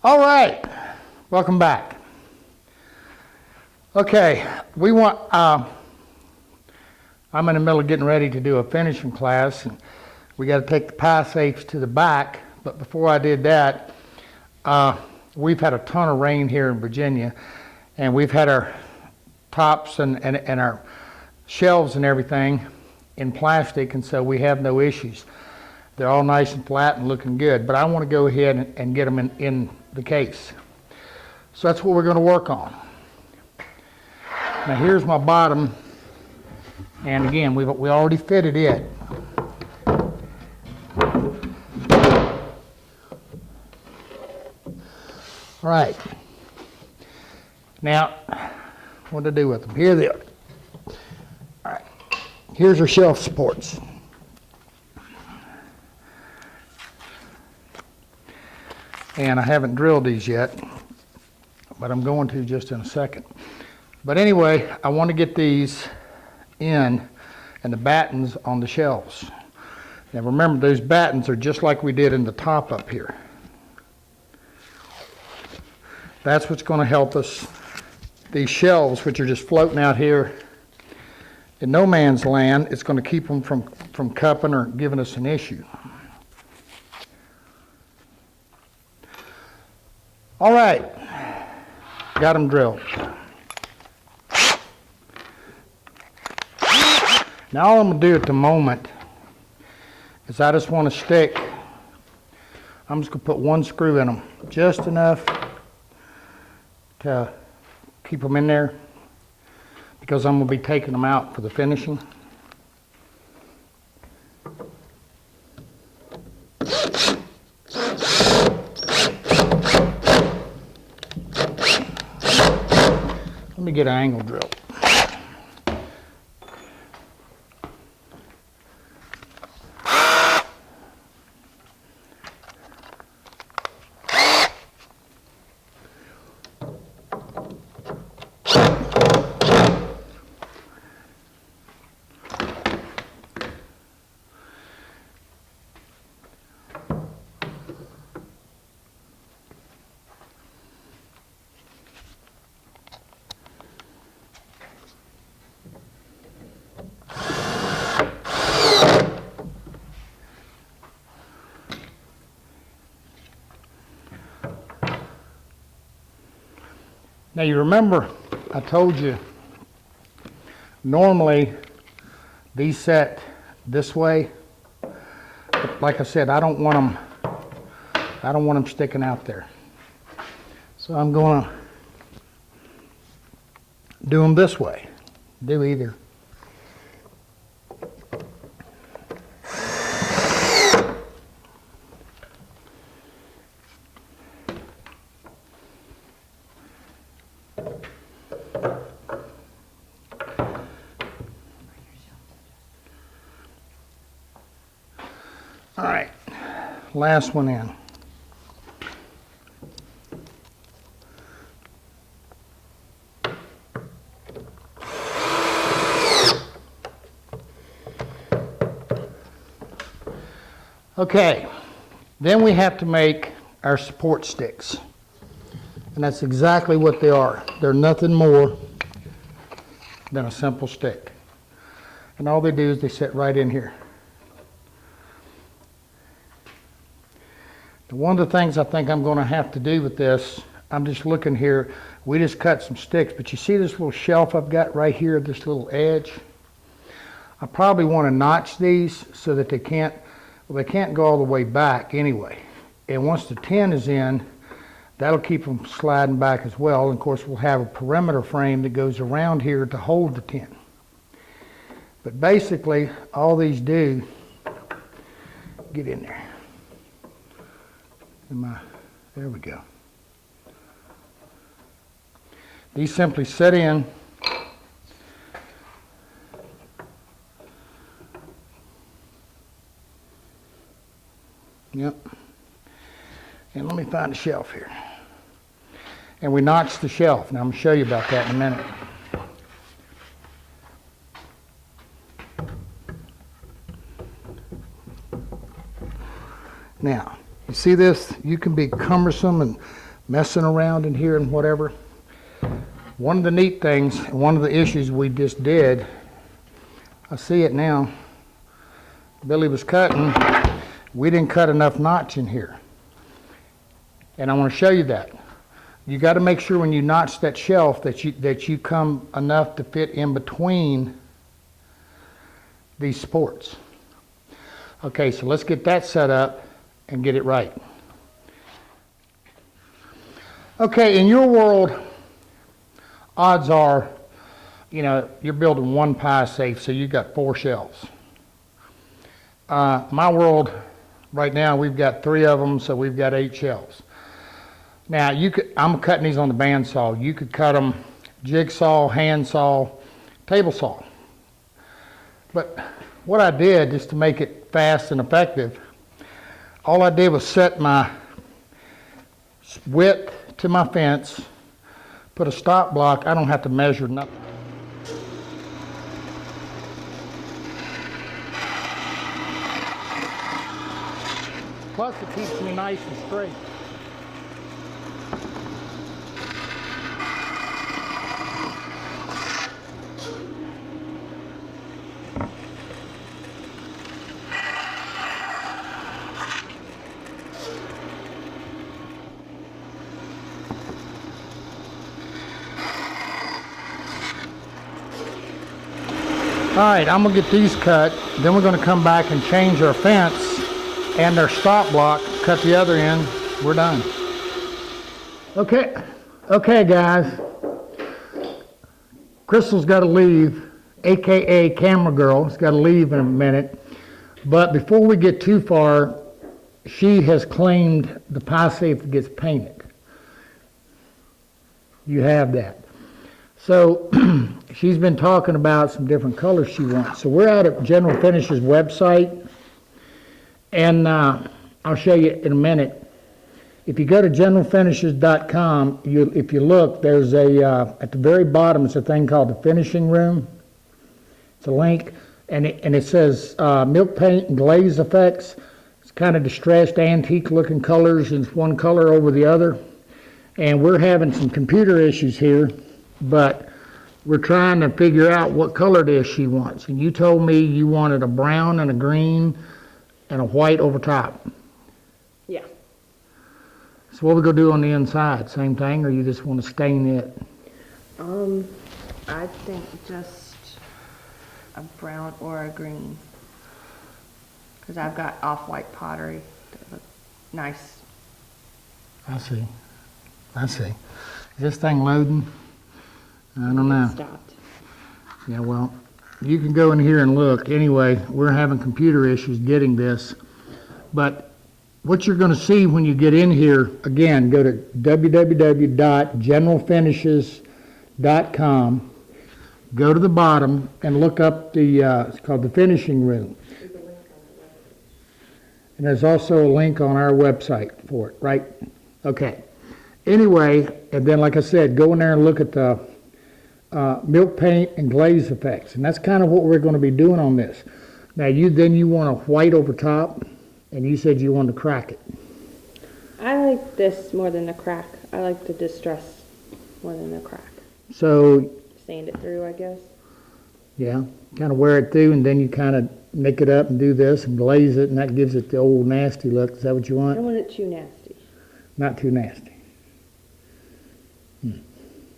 All right, welcome back. Okay, I'm in the middle of getting ready to do a finishing class, and we got to take the pie safes to the back. But before I did that, we've had a ton of rain here in Virginia, and we've had our tops and our shelves and everything in plastic, and so we have no issues. They're all nice and flat and looking good, but I want to go ahead and get them in the case. So that's what we're going to work on. Now here's my bottom, and again, we already fitted it. All right. Now, what to do with them? Here they are. All right. Here's our shelf supports. And I haven't drilled these yet, but I'm going to just in a second. But anyway, I want to get these in and the battens on the shelves. Now remember, those battens are just like we did in the top up here. That's what's going to help us. These shelves, which are just floating out here in no man's land, it's going to keep them from cupping or giving us an issue. All right, got them drilled. Now all I'm going to do at the moment is I just want to stick, I'm just going to put one screw in them, just enough to keep them in there, because I'm going to be taking them out for the finishing. Let me get an angle drill. Now you remember I told you normally these set this way, but like I said, I don't want them sticking out there. So I'm going to do them this way. Do either. All right, last one in. Okay, then we have to make our support sticks. And that's exactly what they are. They're nothing more than a simple stick. And all they do is they sit right in here. One of the things I think I'm going to have to do with this, I'm just looking here, we just cut some sticks, but you see this little shelf I've got right here, this little edge? I probably want to notch these so that they can't go all the way back anyway. And once the tin is in, that'll keep them sliding back as well. And of course, we'll have a perimeter frame that goes around here to hold the tin. But basically, all these do, get in there. There we go. These simply set in. Yep. And let me find a shelf here. And we notched the shelf. Now I'm going to show you about that in a minute. Now, you see this? You can be cumbersome and messing around in here and whatever. One of the neat things, one of the issues we just did, I see it now. Billy was cutting, we didn't cut enough notch in here. And I want to show you that. You got to make sure when you notch that shelf that you come enough to fit in between these supports. Okay, so let's get that set up and get it right. Okay, in your world, odds are, you know, you're building one pie safe, so you've got 4 shelves. My world, right now, we've got 3 of them, so we've got 8 shelves. Now, I'm cutting these on the bandsaw. You could cut them jigsaw, handsaw, table saw. But what I did, just to make it fast and effective, all I did was set my width to my fence, put a stop block. I don't have to measure nothing. Plus it keeps me nice and straight. All right, I'm gonna get these cut, then we're gonna come back and change our fence and our stop block, cut the other end, we're done. Okay guys, Crystal's gotta leave, AKA Camera Girl, has gotta leave in a minute, but before we get too far, she has claimed the pie safe that gets painted. You have that. So she's been talking about some different colors she wants. So we're out at General Finishes website, and I'll show you in a minute. If you go to generalfinishes.com, if you look, there's at the very bottom, it's a thing called the finishing room. It's a link, and it says milk paint and glaze effects. It's kind of distressed, antique looking colors, and it's one color over the other. And we're having some computer issues here, but we're trying to figure out what color it is she wants. And you told me you wanted a brown and a green and a white over top. Yeah. So what we gonna do on the inside? Same thing, or you just want to stain it? I think just a brown or a green. Because I've got off-white pottery that look nice. I see. Is this thing loading? I don't know. It stopped. Yeah, well, you can go in here and look. Anyway, we're having computer issues getting this. But what you're going to see when you get in here, again, go to www.generalfinishes.com. Go to the bottom and look up it's called the finishing room. And there's also a link on our website for it, right? Okay. Anyway, and then like I said, go in there and look at the milk paint and glaze effects. And that's kind of what we're going to be doing on this. Now you want a white over top, and you said you wanted to crack it. I like this more than the crack. I like the distress more than the crack. So, Sand it through, I guess. yeah, kind of wear it through, and then you kind of make it up and do this and glaze it, and that gives it the old nasty look. Is that what you I want? don't want it too nasty. Not too nasty.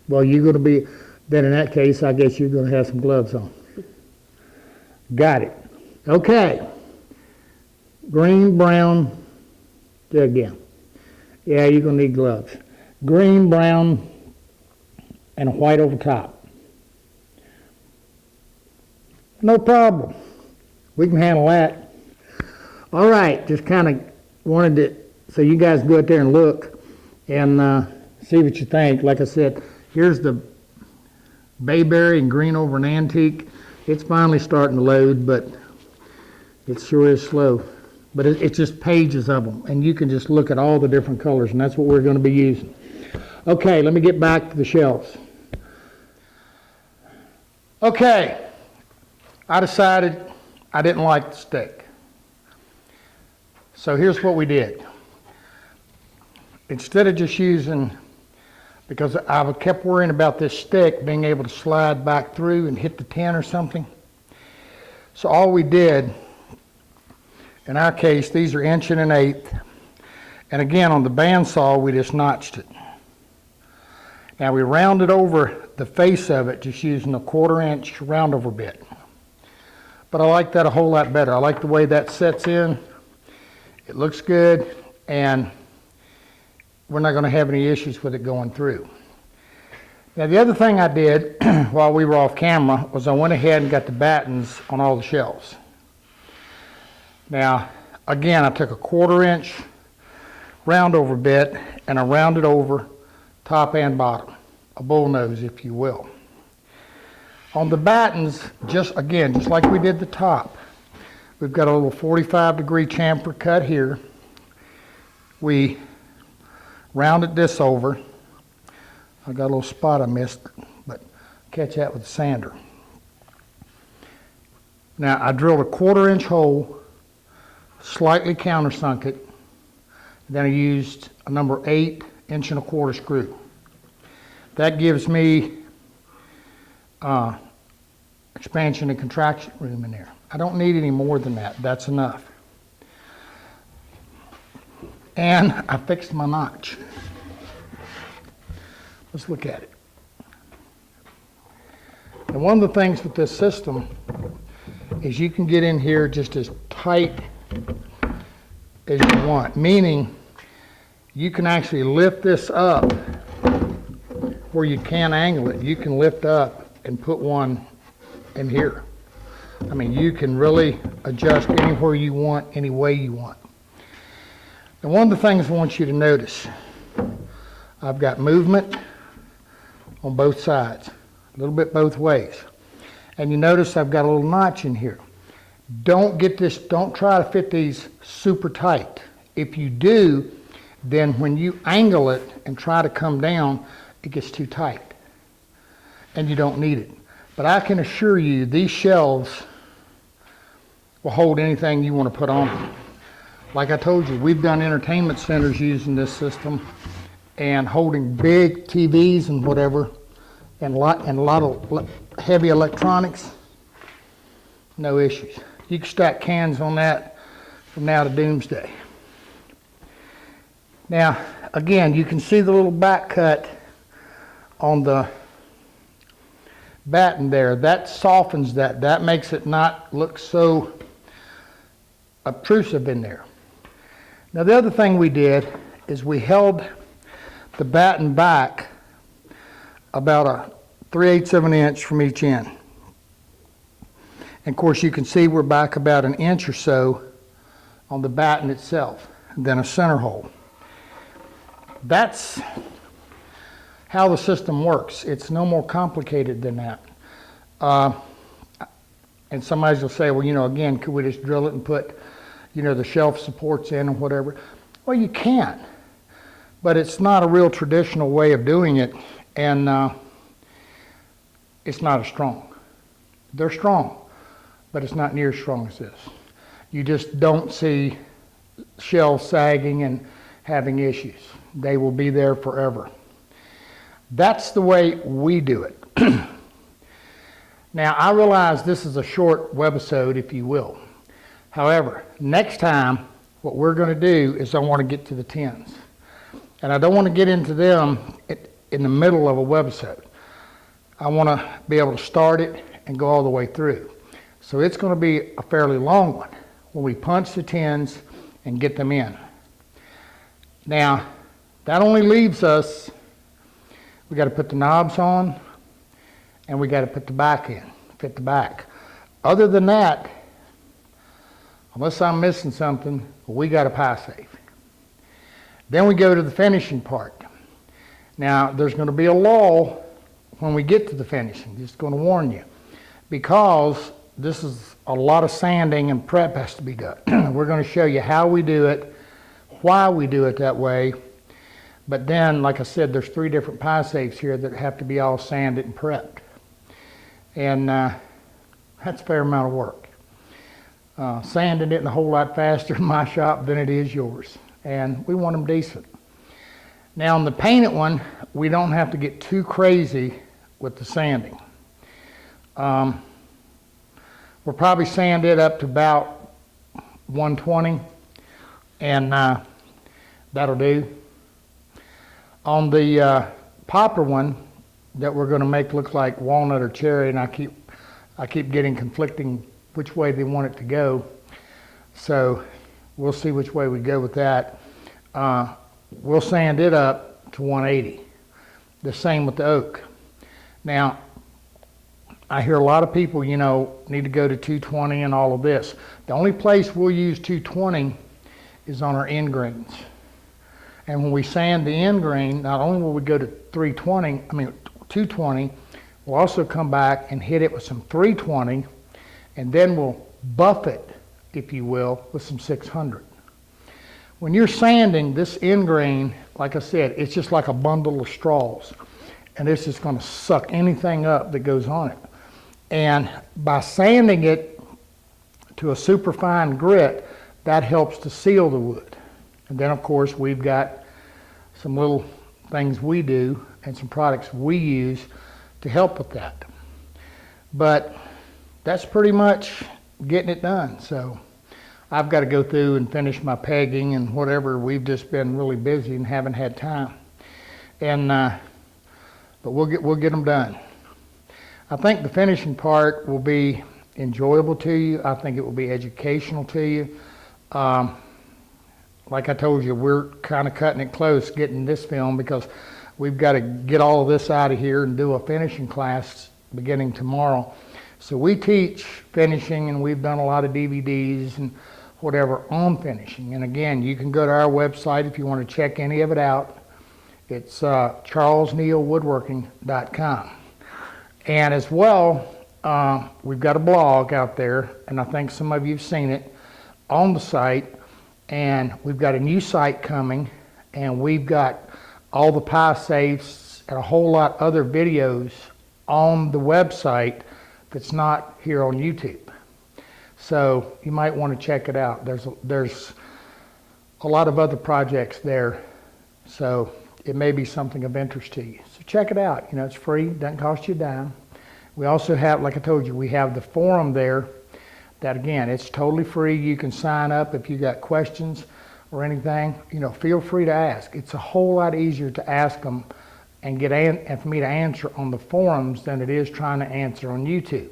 Well, you're going to be, then in that case, I guess you're going to have some gloves on. Got it. Okay. Green, brown, do it again. Yeah, you're going to need gloves. Green, brown, and a white over top. No problem. We can handle that. All right, just kind of wanted to, so you guys go out there and look and see what you think. Like I said, here's the bayberry and green over an antique. It's finally starting to load, but it sure is slow. But it's just pages of them, and you can just look at all the different colors, and that's what we're going to be using. Okay, let me get back to the shelves. Okay, I decided I didn't like the stick. So here's what we did. instead of just using, because I kept worrying about this stick being able to slide back through and hit the tin or something. So all we did, in our case, these are 1 1/8. And again, on the bandsaw, we just notched it. Now we rounded over the face of it just using a 1/4 inch round over bit. But I like that a whole lot better. I like the way that sets in. It looks good, and we're not going to have any issues with it going through. Now the other thing I did while we were off camera was I went ahead and got the battens on all the shelves. Now again, I took a 1/4 inch round over bit and I rounded over top and bottom, a bull nose if you will. On the battens, just like we did the top, we've got a little 45-degree chamfer cut here. We rounded this over. I got a little spot I missed, but catch that with the sander. Now I drilled a 1/4 inch hole, slightly countersunk it, then I used a number 8 1 1/4 screw. That gives me expansion and contraction room in there. I don't need any more than that. That's enough. And I fixed my notch. Let's look at it. And one of the things with this system is you can get in here just as tight as you want, meaning you can actually lift this up where you can't angle it. You can lift up and put one in here. I mean, you can really adjust anywhere you want, any way you want. And one of the things I want you to notice, I've got movement on both sides, a little bit both ways. And you notice I've got a little notch in here. Don't try to fit these super tight. If you do, then when you angle it and try to come down, it gets too tight. And you don't need it. But I can assure you, these shelves will hold anything you want to put on them. Like I told you, we've done entertainment centers using this system and holding big TVs and whatever, and a lot of heavy electronics, no issues. You can stack cans on that from now to doomsday. Now, again, you can see the little back cut on the batten there. That softens that. That makes it not look so obtrusive in there. Now, the other thing we did is we held the batten back about a 3/8 of an inch from each end. And of course, you can see we're back about an inch or so on the batten itself, and then a center hole. That's how the system works. It's no more complicated than that. And somebody will say, well, you know, again, could we just drill it and put, you know, the shelf supports in or whatever? Well, you can, but it's not a real traditional way of doing it, and it's not as strong. They're strong, but it's not near as strong as this. You just don't see shelves sagging and having issues. They will be there forever. That's the way we do it. Now, I realize this is a short webisode, if you will. However, next time, what we're going to do is I want to get to the tins. And I don't want to get into them in the middle of a webisode. I want to be able to start it and go all the way through. So it's going to be a fairly long one when we punch the tins and get them in. Now, that only leaves us, we got to put the knobs on and we got to put the back in, fit the back. Other than that, unless I'm missing something, we got a pie safe. Then we go to the finishing part. Now, there's going to be a lull when we get to the finishing, just going to warn you, because this is a lot of sanding and prep has to be done. We're going to show you how we do it, why we do it that way, but then, like I said, there's 3 different pie safes here that have to be all sanded and prepped. And that's a fair amount of work. Sanding it a whole lot faster in my shop than it is yours. And we want them decent. Now on the painted one, we don't have to get too crazy with the sanding. We'll probably sand it up to about 120, and that'll do. On the popper one that we're going to make look like walnut or cherry, and I keep getting conflicting which way they want it to go. So we'll see which way we go with that. We'll sand it up to 180. The same with the oak. Now, I hear a lot of people, you know, need to go to 220 and all of this. The only place we'll use 220 is on our end grains. And when we sand the end grain, not only will we go to 220, we'll also come back and hit it with some 320, and then we'll buff it, if you will, with some 600. When you're sanding this end grain, like I said, it's just like a bundle of straws, and it's just going to suck anything up that goes on it. And by sanding it to a super fine grit, that helps to seal the wood. And then of course we've got some little things we do and some products we use to help with that. But that's pretty much getting it done. So I've got to go through and finish my pegging and whatever. We've just been really busy and haven't had time. And but we'll get them done. I think the finishing part will be enjoyable to you. I think it will be educational to you. Like I told you, we're kind of cutting it close getting this film because we've got to get all of this out of here and do a finishing class beginning tomorrow. So we teach finishing, and we've done a lot of DVDs and whatever on finishing. And again, you can go to our website if you want to check any of it out. It's charlesnealwoodworking.com. And as well, we've got a blog out there, and I think some of you have seen it on the site. And we've got a new site coming, and we've got all the pie safes and a whole lot of other videos on the website that's not here on YouTube. So you might want to check it out. There's a lot of other projects there, so it may be something of interest to you. So check it out. You know, it's free, doesn't cost you a dime. We also have, like I told you, we have the forum there. That again, it's totally free. You can sign up if you got questions or anything. You know, feel free to ask. It's a whole lot easier to ask them and and for me to answer on the forums than it is trying to answer on YouTube.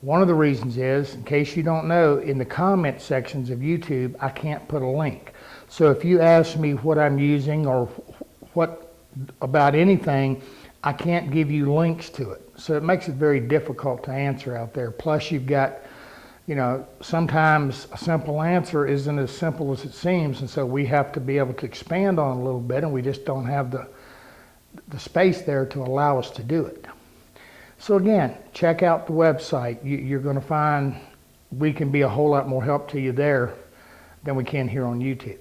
One of the reasons is, in case you don't know, in the comment sections of YouTube, I can't put a link. So if you ask me what I'm using or what about anything, I can't give you links to it. So it makes it very difficult to answer out there. Plus you've got, you know, sometimes a simple answer isn't as simple as it seems, and so we have to be able to expand on it a little bit, and we just don't have the space there to allow us to do it. So again, check out the website. You're going to find we can be a whole lot more help to you there than we can here on YouTube.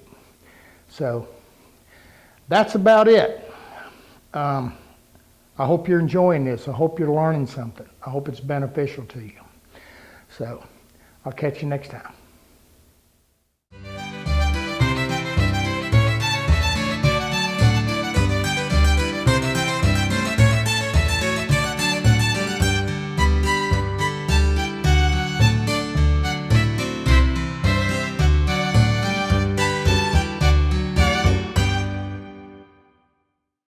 So that's about it. I hope you're enjoying this. I hope you're learning something. I hope it's beneficial to you. So I'll catch you next time.